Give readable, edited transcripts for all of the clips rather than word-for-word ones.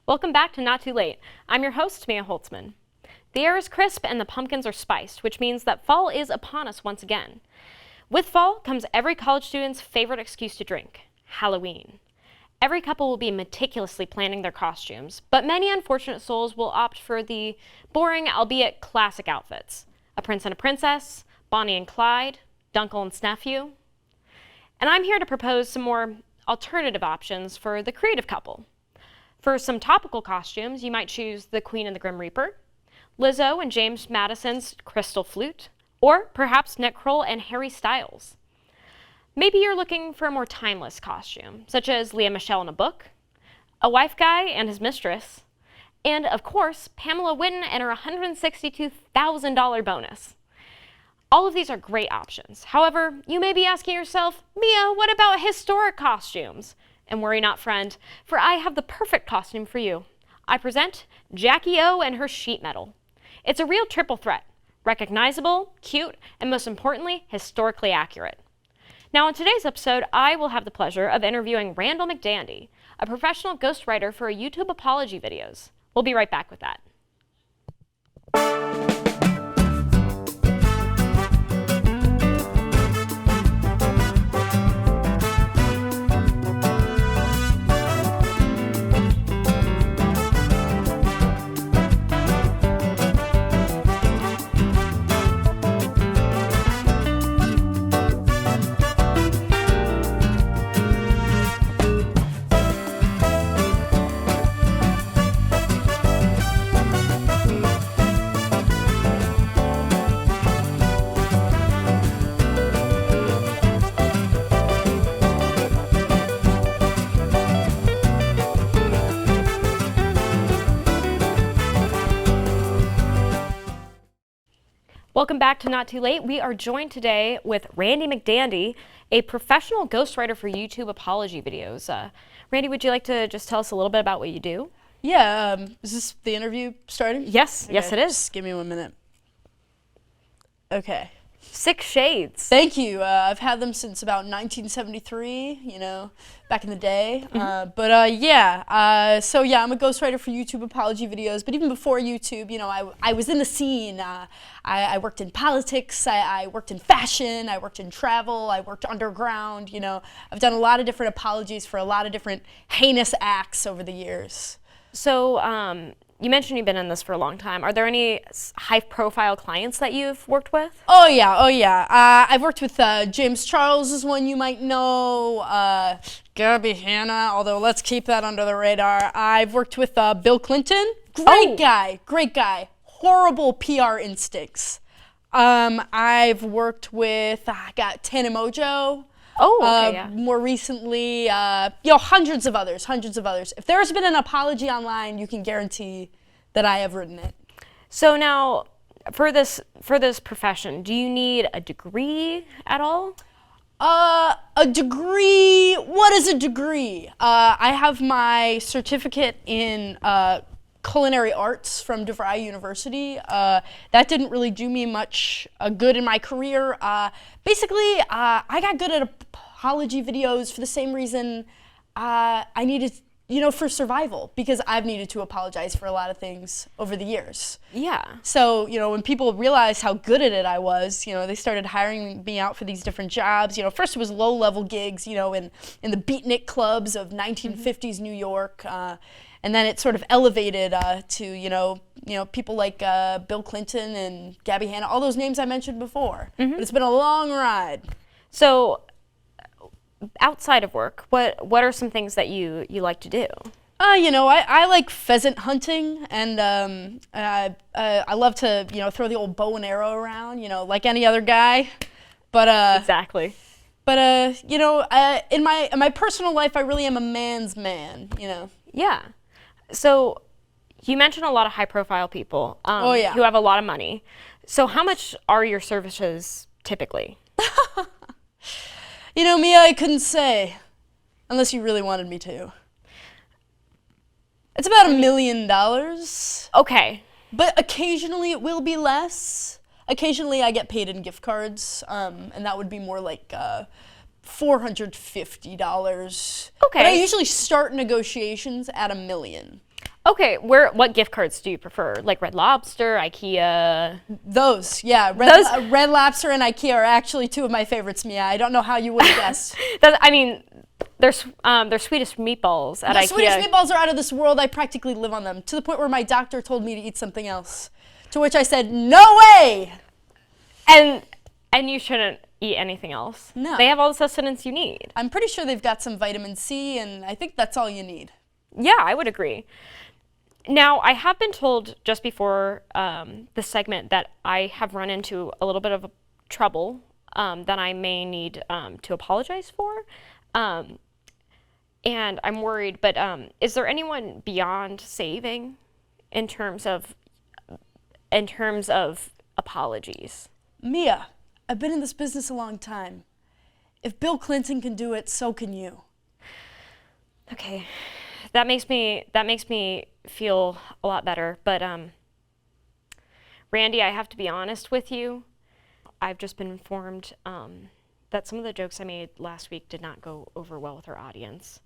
Welcome back to Not Too Late. I'm your host, Mia Holtzman. The air is crisp and the pumpkins are spiced, which means that fall is upon us once again. With fall comes every college student's favorite excuse to drink, Halloween. Every couple will be meticulously planning their costumes, but many unfortunate souls will opt for the boring, albeit classic outfits. A prince and a princess, Bonnie and Clyde, Dunkel and Snefew. And I'm here to propose some more alternative options for the creative couple. For some topical costumes, you might choose the Queen and the Grim Reaper, Lizzo and James Madison's Crystal Flute, or perhaps Nick Kroll and Harry Styles. Maybe you're looking for a more timeless costume, such as Lea Michele in a book, a wife guy and his mistress, and of course, Pamela Whitten and her $162,000 bonus. All of these are great options. However, you may be asking yourself, Mia, what about historic costumes? And worry not, friend, for I have the perfect costume for you. I present Jackie O and her sheet metal. It's a real triple threat, recognizable, cute, and most importantly, historically accurate. Now in today's episode, I will have the pleasure of interviewing Randy McDandy, a professional ghostwriter for YouTube apology videos. We'll be right back with that. Welcome back to Not Too Late. We are joined today with Randy McDandy, a professional ghostwriter for YouTube apology videos. Randy, would you like to just tell us a little bit about what you do? Yeah, is this the interview starting? Yes, okay. Yes it is. Just give me 1 minute. Okay. 6 Shades. Thank you. I've had them since about 1973, back in the day. So I'm a ghostwriter for YouTube apology videos, but even before YouTube, I was in the scene. I worked in politics, I worked in fashion, I worked in travel, I worked underground, I've done a lot of different apologies for a lot of different heinous acts over the years. So, you mentioned you've been in this for a long time. Are there any high-profile clients that you've worked with? Oh yeah. I've worked with James Charles is one you might know. Gabby Hanna, although let's keep that under the radar. I've worked with Bill Clinton. Great guy. Horrible PR instincts. I've worked with Tana Mojo. Oh, okay, yeah. More recently, hundreds of others. If there's been an apology online, you can guarantee that I have written it. So now, for this profession, do you need a degree at all? A degree? What is a degree? I have my certificate in culinary arts from DeVry University. That didn't really do me much good in my career. Basically, I got good at apology videos for the same reason I needed, for survival, because I've needed to apologize for a lot of things over the years. Yeah. So, when people realized how good at it I was, they started hiring me out for these different jobs. First it was low-level gigs, in the beatnik clubs of 1950s New York. And then it sort of elevated to, people like Bill Clinton and Gabby Hanna, all those names I mentioned before. Mm-hmm. But it's been a long ride. So, outside of work, what are some things that you like to do? I like pheasant hunting, and I love to, throw the old bow and arrow around, like any other guy. But exactly. But in my personal life, I really am a man's man. Yeah. So, you mentioned a lot of high-profile people who have a lot of money. So, how much are your services typically? Mia, I couldn't say, unless you really wanted me to. It's about $1 million. Okay. But occasionally it will be less. Occasionally I get paid in gift cards, and that would be more like $450. Okay. But I usually start negotiations at $1 million. Okay, what gift cards do you prefer? Like Red Lobster, IKEA? Those, yeah. Red Lobster and IKEA are actually two of my favorites, Mia. I don't know how you would have guessed. I mean, they're Swedish meatballs at IKEA. Swedish meatballs are out of this world. I practically live on them, to the point where my doctor told me to eat something else. To which I said, no way! And you shouldn't eat anything else. No. They have all the sustenance you need. I'm pretty sure they've got some vitamin C, and I think that's all you need. Yeah, I would agree. Now, I have been told just before this segment that I have run into a little bit of trouble that I may need to apologize for. And I'm worried, but is there anyone beyond saving in terms of apologies? Mia, I've been in this business a long time. If Bill Clinton can do it, so can you. Okay, that makes me feel a lot better. But Randy, I have to be honest with you. I've just been informed that some of the jokes I made last week did not go over well with our audience.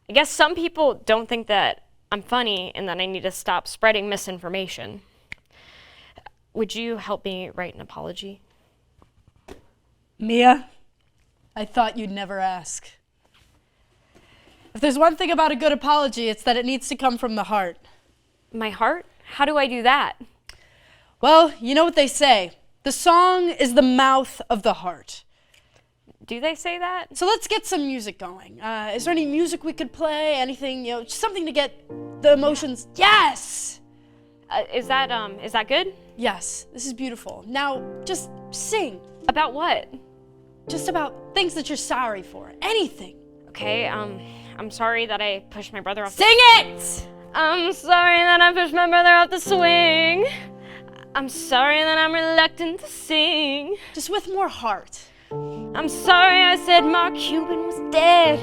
I guess some people don't think that I'm funny and that I need to stop spreading misinformation. Would you help me write an apology? Mia, I thought you'd never ask. If there's one thing about a good apology, it's that it needs to come from the heart. My heart? How do I do that? Well, you know what they say. The song is the mouth of the heart. Do they say that? So let's get some music going. Is there any music we could play? Anything, just something to get the emotions. Yes! Is that good? Yes, this is beautiful. Now, just sing. About what? Just about things that you're sorry for. Anything. Okay, I'm sorry that I pushed my brother off. Sing it! I'm sorry that I pushed my brother off the swing. I'm sorry that I'm reluctant to sing. Just with more heart. I'm sorry I said Mark Cuban was dead.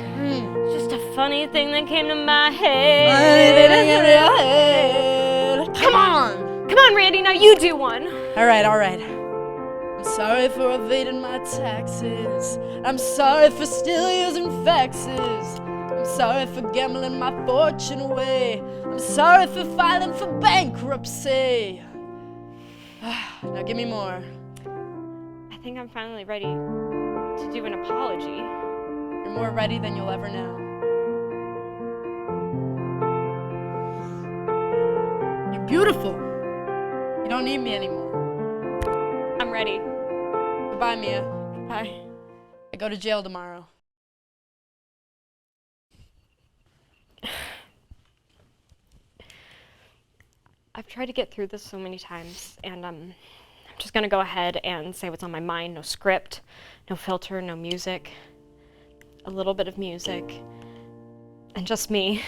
Just a funny thing that came to my head. Come on, Randy, now you do one. All right. I'm sorry for evading my taxes. I'm sorry for still using faxes. I'm sorry for gambling my fortune away. I'm sorry for filing for bankruptcy. Now give me more. I think I'm finally ready to do an apology. You're more ready than you'll ever know. You're beautiful. You don't need me anymore. I'm ready. Goodbye, Mia. Bye. I go to jail tomorrow. I've tried to get through this so many times, and I'm just gonna go ahead and say what's on my mind. No script, no filter, no music. A little bit of music, and just me.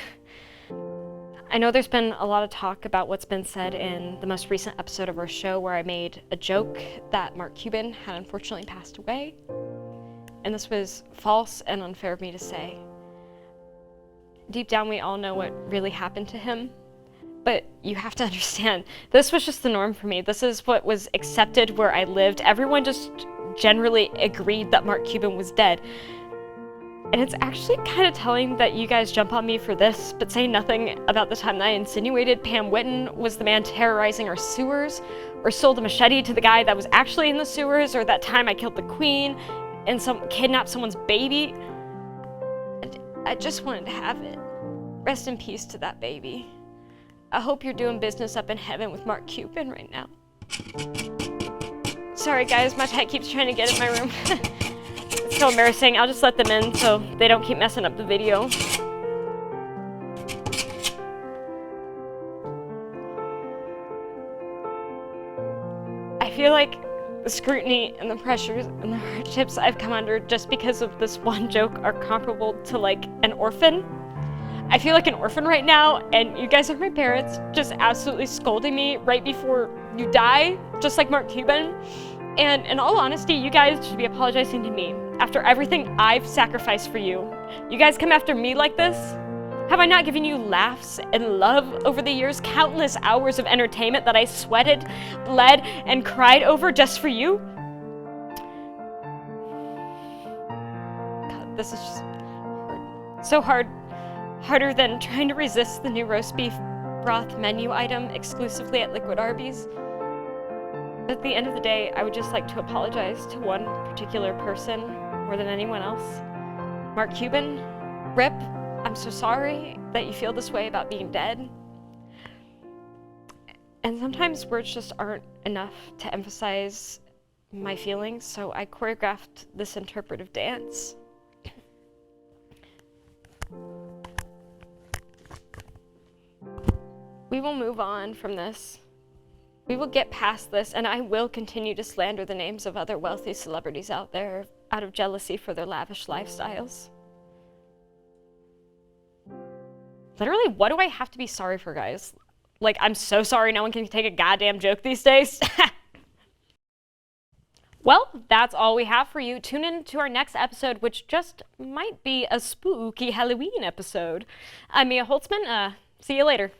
I know there's been a lot of talk about what's been said in the most recent episode of our show where I made a joke that Mark Cuban had unfortunately passed away. And this was false and unfair of me to say. Deep down, we all know what really happened to him. But you have to understand, this was just the norm for me. This is what was accepted where I lived. Everyone just generally agreed that Mark Cuban was dead. And it's actually kind of telling that you guys jump on me for this, but say nothing about the time that I insinuated Pam Whitten was the man terrorizing our sewers, or sold a machete to the guy that was actually in the sewers, or that time I killed the queen and kidnapped someone's baby. I just wanted to have it. Rest in peace to that baby. I hope you're doing business up in heaven with Mark Cuban right now. Sorry guys, my pet keeps trying to get in my room. It's so embarrassing. I'll just let them in so they don't keep messing up the video. I feel like the scrutiny and the pressures and the hardships I've come under just because of this one joke are comparable to like an orphan. I feel like an orphan right now, and you guys are my parents, just absolutely scolding me right before you die, just like Mark Cuban. And in all honesty, you guys should be apologizing to me after everything I've sacrificed for you. You guys come after me like this? Have I not given you laughs and love over the years, countless hours of entertainment that I sweated, bled, and cried over just for you? God, this is just hard. So hard. Harder than trying to resist the new roast beef broth menu item exclusively at Liquid Arby's. At the end of the day, I would just like to apologize to one particular person more than anyone else. Mark Cuban, Rip, I'm so sorry that you feel this way about being dead. And sometimes words just aren't enough to emphasize my feelings, so I choreographed this interpretive dance. We will move on from this. We will get past this, and I will continue to slander the names of other wealthy celebrities out there out of jealousy for their lavish lifestyles. Literally, what do I have to be sorry for, guys? Like, I'm so sorry no one can take a goddamn joke these days. Well, that's all we have for you. Tune in to our next episode, which just might be a spooky Halloween episode. I'm Mia Holtzman. See you later.